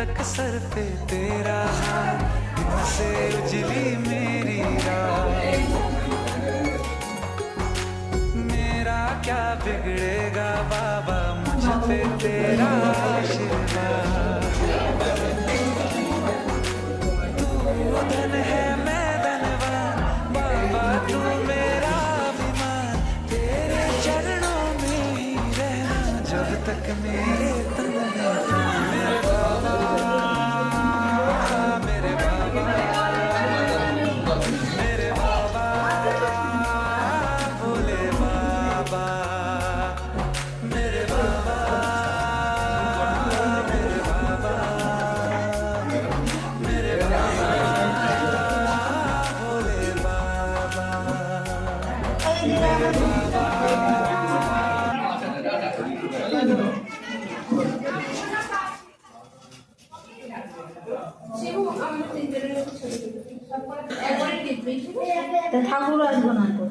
तक सर पे तेरा हाथ, इनसे उजली मेरी रात। मेरा क्या बिगड़ेगा बाबा, मुझ पे तेरा आशीर्वाद। तू धन है मैं धनवान, बाबा तू मेरा अभिमान। तेरे चरणों में ही रहना जब तक मेरे तन में प्राण। मेरे बाबा, मेरे बाबा, मेरे बाबा, भोले बाबा, मेरे बाबा, मेरे बाबा, मेरे बाबा, भोले बाबा, मेरे बाबा। ঠাকুর আসবো না তো।